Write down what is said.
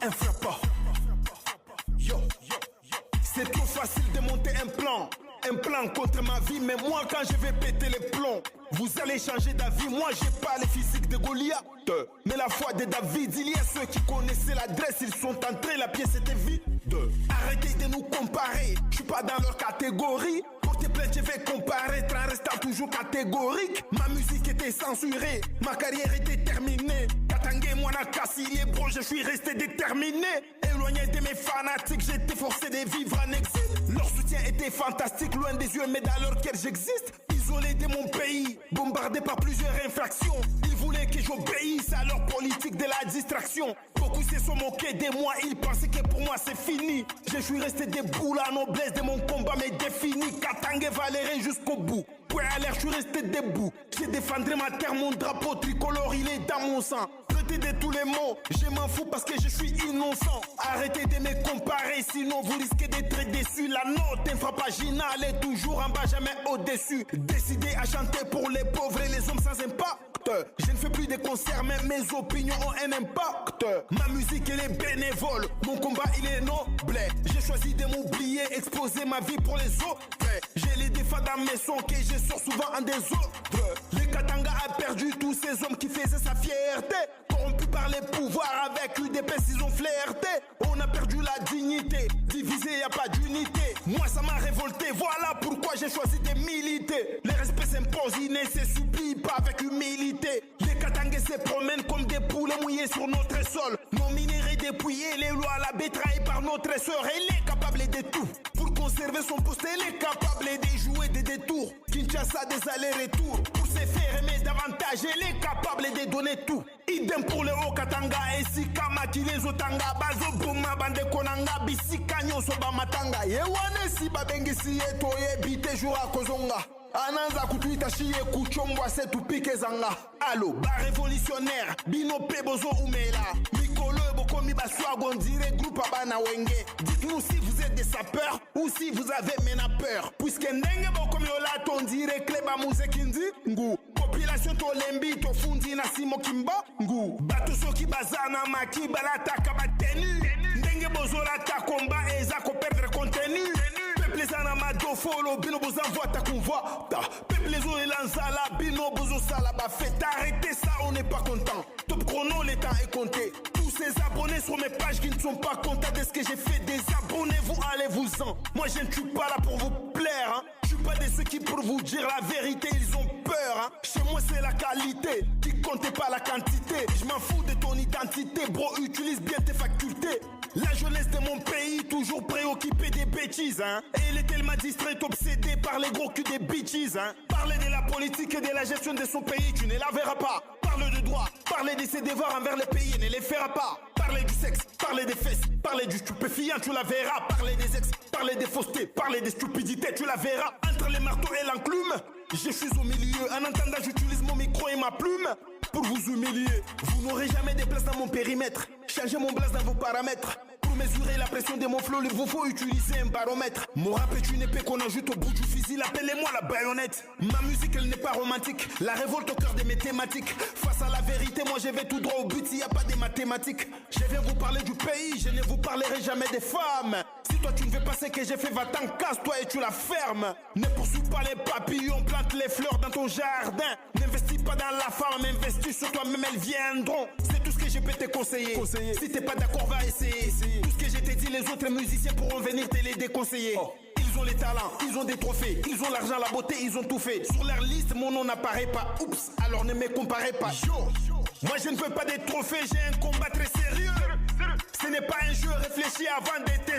un frappant. Yo, c'est trop facile de monter un plan. Un plan contre ma vie, mais moi quand je vais péter les plombs, vous allez changer d'avis. Moi j'ai pas les physiques de Goliath, mais la foi de David. Il y a ceux qui connaissaient l'adresse, ils sont entrés, la pièce était vide. Arrêtez de nous comparer, je suis pas dans leur catégorie. Portez plainte, je vais comparer, en restant toujours catégorique. Ma musique était censurée, ma carrière était terminée. Katangé, moi n'a cassé les bros, je suis resté déterminé. Éloigné de mes fanatiques, j'étais forcé de vivre en exil. Leur soutien était fantastique, loin des yeux, mais dans leur cœur j'existe. Isolé de mon pays, bombardé par plusieurs infractions. Ils voulaient que j'obéisse à leur politique de la distraction. Beaucoup se sont moqués de moi, ils pensaient que pour moi c'est fini. Je suis resté debout, la noblesse de mon combat m'est définie. Katangé Valéré jusqu'au bout. Point à l'air, je suis resté debout. Je défendrai ma terre, mon drapeau tricolore, il est dans mon sang. Traitez de tous les mots, je m'en fous parce que je suis innocent. Arrêtez de me comparer, sinon vous risquez d'être déçus. La note infrapaginale est toujours en bas, jamais au-dessus. Décidé à chanter pour les pauvres et les hommes sans impact. Je ne fais plus de concerts, mais mes opinions ont un impact. Ma musique elle est bénévole, mon combat il est noble. J'ai choisi de m'oublier, exposer ma vie pour les autres. J'ai les défauts dans mes sons que je sors souvent en désordre. Le Katanga a perdu tous ces hommes qui faisaient sa fierté. Corrompus par les pouvoirs avec UDPS ils ont flirté. On a perdu la dignité, divisé y a pas d'unité. Moi ça m'a révolté, voilà pourquoi j'ai choisi de militer. Le respect s'impose, il ne se supplie pas avec humilité. Les Katangais se promènent comme des poulets mouillés sur notre sol. Nos minéraux dépouillés, les lois la bétraillent par notre sœur. Elle est capable de tout. Pour conserver son poste, elle est capable de jouer des détours. Kinshasa des allers-retours. Pour se faire aimer davantage, elle est capable de donner tout. Idem pour le Haut-Katanga, Esika Makile Zotanga, Bazo Buma Bande Konanga, Bisika Nyonso Bamatanga. Yewane si babengisi etoye bite jura kozonga. Ananza kutuita shie kuchombwa setu pike zanga. Allo, ba révolutionnaire, bino pebozo umela. Mikolo bokomi baswago ondire groupe abana wenge. Dites-nous si vous êtes des sapeurs ou si vous avez mena peur. Puisque ndenge bokomi olato ondire kleba muzekindi ngu. Population tolembi tofundi na simo kimba ngu. Bato soki bazana maki balataka batenu. Ndenge bozola ta combat ezako perdre contenu. Peuple zana madofolo bino boz envoie ta convoi. Peuple les eaux et l'anzala bino bozo sala ba fête. Arrêtez ça, on n'est pas content. Top chrono, le temps est compté. Tous ces abonnés sur mes pages qui ne sont pas contents de ce que j'ai fait. Désabonnez-vous, allez-vous-en. Moi je ne suis pas là pour vous plaire hein. Je suis pas de ceux qui pour vous dire la vérité, ils ont peur hein. Chez moi c'est la qualité qui compte pas la quantité. Je m'en fous de ton identité, bro, utilise bien tes facultés. La jeunesse de mon pays, toujours préoccupée des bêtises hein. Et elle est tellement distraite, obsédée par les gros culs des bitches hein. Parler de la politique et de la gestion de son pays, tu ne la verras pas. Parle de droit, parler de ses devoirs envers les pays, ne les fera pas. Parler du sexe, parler des fesses, parler du stupéfiant, tu la verras. Parler des ex, parler des faussetés, parler des stupidités, tu la verras. Entre les marteaux et l'enclume, je suis au milieu. En entendant, j'utilise mon micro et ma plume pour vous humilier. Vous n'aurez jamais de place dans mon périmètre. Changez mon blase dans vos paramètres. Pour mesurer la pression de mon flow, il vous faut utiliser un baromètre. Mon rap est une épée qu'on ajoute au bout du fusil, appelez-moi la baïonnette. Ma musique elle n'est pas romantique, la révolte au cœur de mes thématiques. Face à la vérité, moi je vais tout droit au but, il n'y a pas de mathématiques. Je viens vous parler du pays, je ne vous parlerai jamais des femmes. Si toi tu ne veux pas ce que j'ai fait, va-t'en, casse-toi et tu la fermes. Ne poursuis pas les papillons, plante les fleurs dans ton jardin. N'investis pas dans la femme, investis sur toi-même, elles viendront. C'est tout ce que je peux te conseiller. Si t'es pas d'accord, va essayer. Tout ce que je t'ai dit, les autres musiciens pourront venir te les déconseiller. Ils ont les talents, ils ont des trophées, ils ont l'argent, la beauté, ils ont tout fait. Sur leur liste, mon nom n'apparaît pas. Oups, alors ne me comparez pas. Yo, moi je ne veux pas des trophées, j'ai un combat très sérieux. Ce n'est pas un jeu, réfléchis avant d'être